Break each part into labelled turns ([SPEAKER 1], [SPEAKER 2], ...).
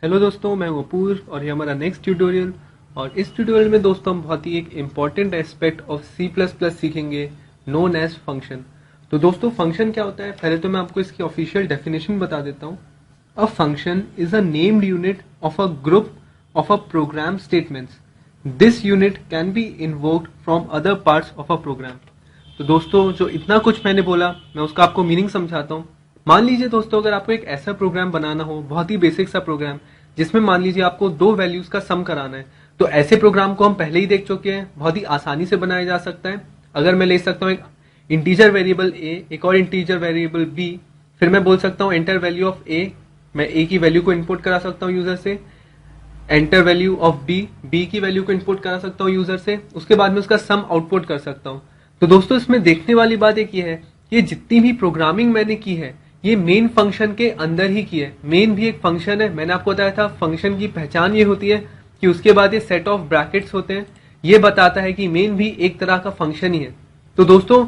[SPEAKER 1] Hello दोस्तों, मैं हूं अपूर्व और ये हमारा नेक्स्ट ट्यूटोरियल। और इस ट्यूटोरियल में दोस्तों हम बहुत ही एक इम्पॉर्टेंट एस्पेक्ट ऑफ C++ सीखेंगे, नोन एज फंक्शन। तो दोस्तों फंक्शन क्या होता है, पहले तो मैं आपको इसकी ऑफिशियल डेफिनेशन बता देता हूँ। A function is a named unit of a group of a program statements. This unit can be invoked from other parts of a program. तो दोस्तों जो इतना कुछ मैंने बोला, मैं उसका आपको मीनिंग समझाता हूँ। मान लीजिए दोस्तों, अगर आपको एक ऐसा प्रोग्राम बनाना हो, बहुत ही बेसिक सा प्रोग्राम, जिसमें मान लीजिए आपको दो वैल्यूज का सम कराना है, तो ऐसे प्रोग्राम को हम पहले ही देख चुके हैं, बहुत ही आसानी से बनाया जा सकता है। अगर मैं ले सकता हूँ एक इंटीजर वेरिएबल ए, एक और इंटीजर वेरिएबल बी, फिर मैं बोल सकता हूँ एंटर वैल्यू ऑफ ए, मैं ए की वैल्यू को इनपुट करा सकता हूँ यूजर से, enter value of b, b की वैल्यू को इनपुट करा सकता हूँ यूजर से, उसके बाद में उसका सम आउटपुट कर सकता हूँ। तो दोस्तों इसमें देखने वाली बात एक ये है कि जितनी भी प्रोग्रामिंग मैंने की है ये मेन फंक्शन के अंदर ही की है। मेन भी एक फंक्शन है, मैंने आपको बताया था फंक्शन की पहचान ये होती है कि उसके बाद ये सेट ऑफ ब्रैकेट्स होते हैं, ये बताता है कि मेन भी एक तरह का फंक्शन ही है। तो दोस्तों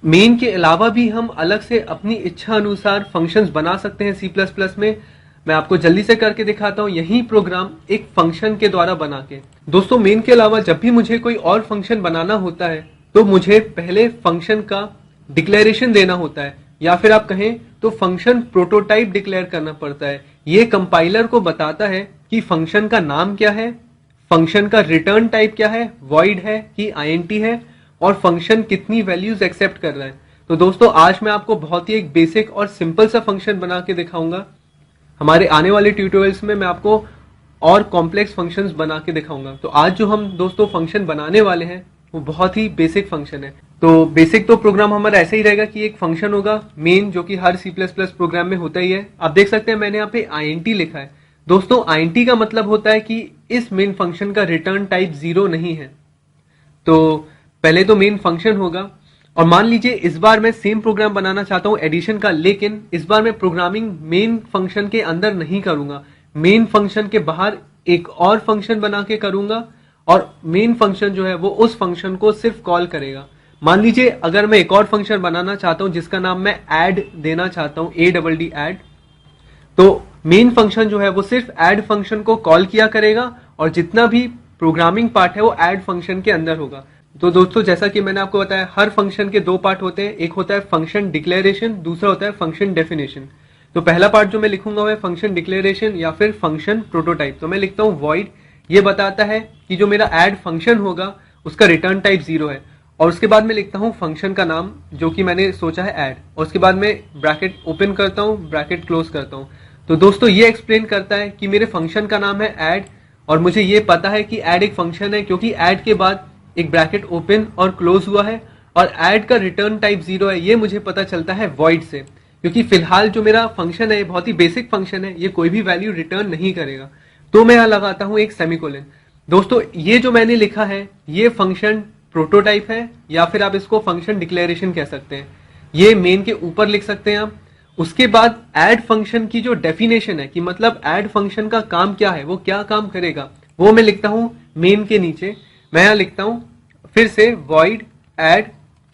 [SPEAKER 1] मेन के अलावा भी हम अलग से अपनी इच्छा अनुसार फंक्शंस बना सकते हैं C++ में। मैं आपको जल्दी से करके दिखाता हूं यही प्रोग्राम एक फंक्शन के द्वारा बना के। दोस्तों मेन के अलावा जब भी मुझे कोई और फंक्शन बनाना होता है तो मुझे पहले फंक्शन का डिक्लेरेशन देना होता है, या फिर आप कहें तो फंक्शन प्रोटोटाइप डिक्लेयर करना पड़ता है। ये कंपाइलर को बताता है कि फंक्शन का नाम क्या है, फंक्शन का रिटर्न टाइप क्या है, वॉइड है कि INT है, और फंक्शन कितनी वैल्यूज एक्सेप्ट कर रहा है। तो दोस्तों आज मैं आपको बहुत ही एक बेसिक और सिंपल सा फंक्शन बना के दिखाऊंगा। हमारे आने वाले ट्यूटोरियल्स में मैं आपको और कॉम्प्लेक्स फंक्शंस बना के दिखाऊंगा। तो आज जो हम दोस्तों फंक्शन बनाने वाले हैं वो बहुत ही बेसिक फंक्शन है। तो बेसिक तो प्रोग्राम हमारा ऐसा ही रहेगा कि एक फंक्शन होगा मेन, जो कि हर C++ प्रोग्राम में होता ही है। आप देख सकते हैं मैंने यहाँ पे INT लिखा है। दोस्तों INT का मतलब होता है कि इस मेन फंक्शन का रिटर्न टाइप 0 नहीं है। तो पहले तो मेन फंक्शन होगा, और मान लीजिए इस बार मैं सेम प्रोग्राम बनाना चाहता हूं एडिशन का, लेकिन इस बार मैं प्रोग्रामिंग मेन फंक्शन के अंदर नहीं करूंगा, मेन फंक्शन के बाहर एक और फंक्शन बना के करूंगा, और मेन फंक्शन जो है वो उस फंक्शन को सिर्फ कॉल करेगा। मान लीजिए अगर मैं एक और फंक्शन बनाना चाहता हूं जिसका नाम मैं ऐड देना चाहता हूं, ADD ऐड, तो मेन फंक्शन जो है वो सिर्फ ऐड फंक्शन को कॉल किया करेगा, और जितना भी प्रोग्रामिंग पार्ट है वो ऐड फंक्शन के अंदर होगा। तो दोस्तों जैसा कि मैंने आपको बताया, हर फंक्शन के दो पार्ट होते हैं, एक होता है फंक्शन डिक्लेरेशन, दूसरा होता है फंक्शन डेफिनेशन। तो पहला पार्ट जो मैं लिखूंगा वो है फंक्शन डिक्लेरेशन या फिर फंक्शन प्रोटोटाइप। तो मैं लिखता हूं वॉइड, ये बताता है कि जो मेरा ऐड फंक्शन होगा उसका रिटर्न टाइप 0 है, और उसके बाद मैं लिखता हूं फंक्शन का नाम जो कि मैंने सोचा है ऐड, और उसके बाद में ब्रैकेट ओपन करता हूं, ब्रैकेट क्लोज करता हूं। तो दोस्तों ये एक्सप्लेन करता है कि मेरे फंक्शन का नाम है ऐड, और मुझे ये पता है कि ऐड एक फंक्शन है क्योंकि ऐड के बाद एक ब्रैकेट ओपन और क्लोज हुआ है, और ऐड का रिटर्न टाइप 0 है, ये मुझे पता चलता है वॉइड से, क्योंकि फिलहाल जो मेरा फंक्शन है बहुत ही बेसिक फंक्शन है, ये कोई भी वैल्यू रिटर्न नहीं करेगा। तो मैं यहां लगाता हूं एक सेमीकोलन। दोस्तों ये जो मैंने लिखा है ये फंक्शन प्रोटोटाइप है, या फिर आप इसको फंक्शन डिक्लेरेशन कह सकते हैं। ये मेन के ऊपर लिख सकते हैं आप। उसके बाद ऐड फंक्शन की जो डेफिनेशन है कि मतलब ऐड फंक्शन का काम क्या है, वो क्या काम करेगा, वो मैं लिखता हूं मेन के नीचे। मैं यहां लिखता हूं फिर से वॉइड ऐड,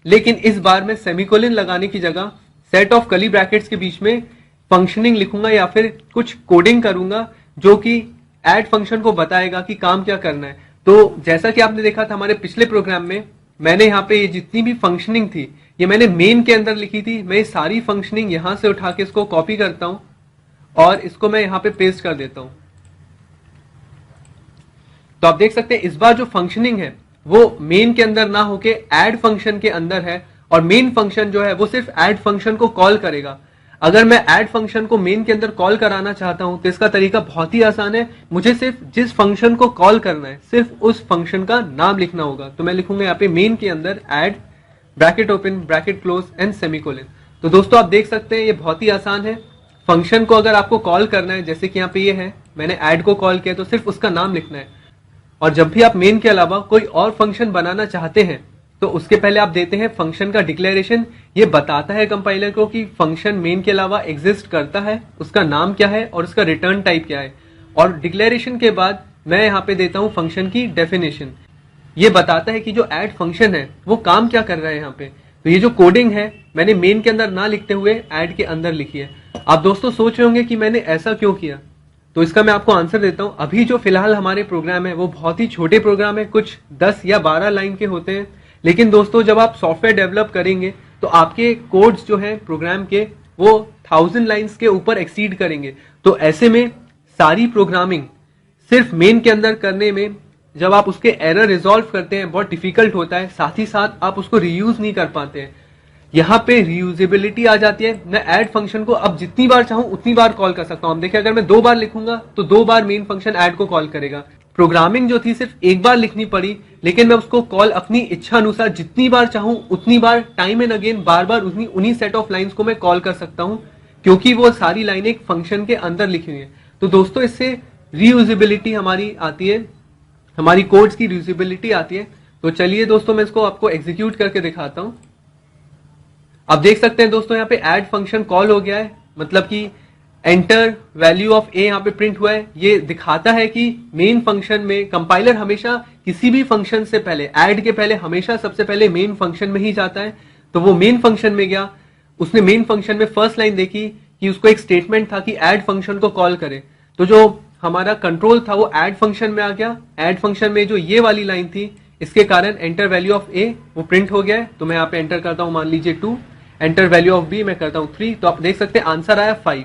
[SPEAKER 1] लेकिन इस बार मैं सेमीकोलन लगाने की जगह सेट ऑफ कर्ली ब्रैकेट्स के बीच में फंक्शनिंग लिखूंगा, या फिर कुछ कोडिंग करूंगा जो कि ऐड फंक्शन को बताएगा कि काम क्या करना है। तो जैसा कि आपने देखा था हमारे पिछले प्रोग्राम में, मैंने यहाँ पे ये जितनी भी फंक्शनिंग थी ये मैंने मेन के अंदर लिखी थी। मैं ये सारी फंक्शनिंग यहां से उठा के इसको कॉपी करता हूं और इसको मैं यहां पे पेस्ट कर देता हूं। तो आप देख सकते हैं इस बार जो फंक्शनिंग है वो मेन के अंदर ना होके ऐड फंक्शन के अंदर है, और मेन फंक्शन जो है वो सिर्फ ऐड फंक्शन को कॉल करेगा। अगर मैं ऐड फंक्शन को मेन के अंदर कॉल कराना चाहता हूं तो इसका तरीका बहुत ही आसान है, मुझे सिर्फ जिस फंक्शन को कॉल करना है सिर्फ उस फंक्शन का नाम लिखना होगा। तो मैं लिखूंगा यहाँ पे मेन के अंदर add, bracket open, bracket close and semicolon. तो दोस्तों आप देख सकते हैं ये बहुत ही आसान है। फंक्शन को अगर आपको कॉल करना है, जैसे कि यहाँ पे ये है, मैंने ऐड को कॉल किया, तो सिर्फ उसका नाम लिखना है। और जब भी आप मेन के अलावा कोई और फंक्शन बनाना चाहते हैं तो उसके पहले आप देते हैं फंक्शन का डिक्लेरेशन। ये बताता है कंपाइलर को कि फंक्शन मेन के अलावा एग्जिस्ट करता है, उसका नाम क्या है और उसका रिटर्न टाइप क्या है। और डिक्लेरेशन के बाद मैं यहाँ पे देता हूँ फंक्शन की डेफिनेशन। ये बताता है कि जो ऐड फंक्शन है वो काम क्या कर रहा है यहाँ पे। तो ये जो कोडिंग है मैंने मेन के अंदर ना लिखते हुए ऐड के अंदर लिखी है। आप दोस्तों सोच रहे होंगे कि मैंने ऐसा क्यों किया। तो इसका मैं आपको आंसर देता हूं। अभी जो फिलहाल हमारे प्रोग्राम है वो बहुत ही छोटे प्रोग्राम है, कुछ 10 या 12 लाइन के होते हैं। लेकिन दोस्तों जब आप सॉफ्टवेयर डेवलप करेंगे तो आपके कोड्स जो है प्रोग्राम के वो 1000 लाइन्स के ऊपर एक्सीड करेंगे। तो ऐसे में सारी प्रोग्रामिंग सिर्फ मेन के अंदर करने में जब आप उसके एरर रिजॉल्व करते हैं बहुत डिफिकल्ट होता है, साथ ही साथ आप उसको रीयूज नहीं कर पाते हैं। यहाँ पे रीयूजेबिलिटी आ जाती है। मैं ऐड फंक्शन को अब जितनी बार चाहूं उतनी बार कॉल कर सकता हूं। देखिए अगर मैं 2 बार लिखूंगा तो 2 बार मेन फंक्शन ऐड को कॉल करेगा। प्रोग्रामिंग जो थी सिर्फ एक बार लिखनी पड़ी, लेकिन मैं उसको कॉल अपनी इच्छा अनुसार जितनी बार चाहूं उतनी बार टाइम एंड अगेन बार बार उन्हीं सेट ऑफ लाइंस को मैं कॉल कर सकता हूं, क्योंकि वो सारी लाइनें एक फंक्शन के अंदर लिखी हुई है। तो दोस्तों इससे रीयूजेबिलिटी हमारी आती है, हमारी कोड्स की रीयूजेबिलिटी आती है। तो चलिए दोस्तों मैं इसको आपको एग्जीक्यूट करके दिखाता हूं। आप देख सकते हैं दोस्तों यहाँ पे ऐड फंक्शन कॉल हो गया है, मतलब कि एंटर वैल्यू ऑफ ए यहाँ पे प्रिंट हुआ है। ये दिखाता है कि मेन फंक्शन में कंपाइलर हमेशा किसी भी फंक्शन से पहले, ऐड के पहले हमेशा सबसे पहले मेन फंक्शन में ही जाता है। तो वो मेन फंक्शन में गया, उसने मेन फंक्शन में फर्स्ट लाइन देखी कि उसको एक स्टेटमेंट था कि ऐड फंक्शन को कॉल करे। तो जो हमारा कंट्रोल था वो ऐड फंक्शन में आ गया। ऐड फंक्शन में जो ये वाली लाइन थी इसके कारण एंटर वैल्यू ऑफ ए वो प्रिंट हो गया है। तो मैं यहाँ पे एंटर करता हूं, मान लीजिए 2, एंटर वैल्यू ऑफ बी मैं करता हूं 3। तो आप देख सकते हैं आंसर आया 5।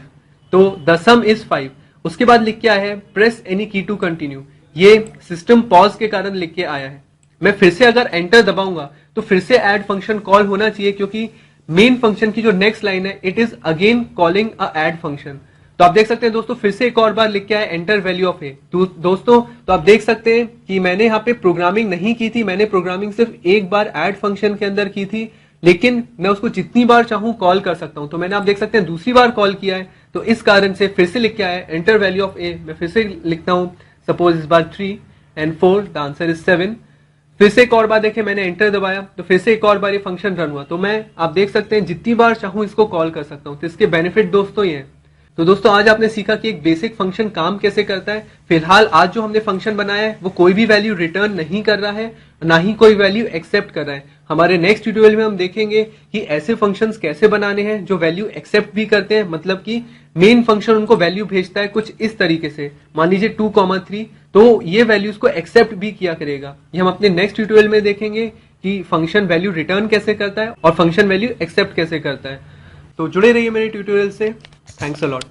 [SPEAKER 1] तो द सम इज 5। उसके बाद लिख के आया है प्रेस एनी की टू कंटिन्यू। ये सिस्टम पॉज के कारण लिख के आया है। मैं फिर से अगर एंटर दबाऊंगा तो फिर से ऐड फंक्शन कॉल होना चाहिए, क्योंकि मेन फंक्शन की जो नेक्स्ट लाइन है it is again calling a add function. तो आप देख सकते हैं दोस्तों फिर से एक और बार लिख के आया एंटर वैल्यू ऑफ ए। दोस्तों तो आप देख सकते हैं कि मैंने यहाँ पे प्रोग्रामिंग नहीं की थी, मैंने प्रोग्रामिंग सिर्फ एक बार ऐड फंक्शन के अंदर की थी, लेकिन मैं उसको जितनी बार चाहूं कॉल कर सकता हूं। तो मैंने आप देख सकते हैं दूसरी बार कॉल किया है, तो इस कारण से फिर से लिख के आया है एंटर वैल्यू ऑफ ए। मैं फिर से लिखता हूं, सपोज इस बार 3 एंड 4, द आंसर इज 7। फिर से एक और बार देखें, मैंने एंटर दबाया तो फिर से एक और बार ये फंक्शन रन हुआ। तो मैं आप देख सकते हैं जितनी बार चाहूं इसको कॉल कर सकता हूं। तो इसके बेनिफिट दोस्तों ये हैं। तो दोस्तों आज आपने सीखा कि एक बेसिक फंक्शन काम कैसे करता है। फिलहाल आज जो हमने फंक्शन बनाया है वो कोई भी वैल्यू रिटर्न नहीं कर रहा है, ना ही कोई वैल्यू एक्सेप्ट कर रहा है। हमारे नेक्स्ट ट्यूटोरियल में हम देखेंगे कि ऐसे फंक्शंस कैसे बनाने हैं जो वैल्यू एक्सेप्ट भी करते हैं, मतलब कि मेन फंक्शन उनको वैल्यू भेजता है कुछ इस तरीके से, मान लीजिए 2,3, तो ये वैल्यूज को एक्सेप्ट भी किया करेगा। ये हम अपने नेक्स्ट ट्यूटोरियल में देखेंगे कि फंक्शन वैल्यू रिटर्न कैसे करता है और फंक्शन वैल्यू एक्सेप्ट कैसे करता है। तो जुड़े रहिए मेरे ट्यूटोरियल से। Thanks a lot.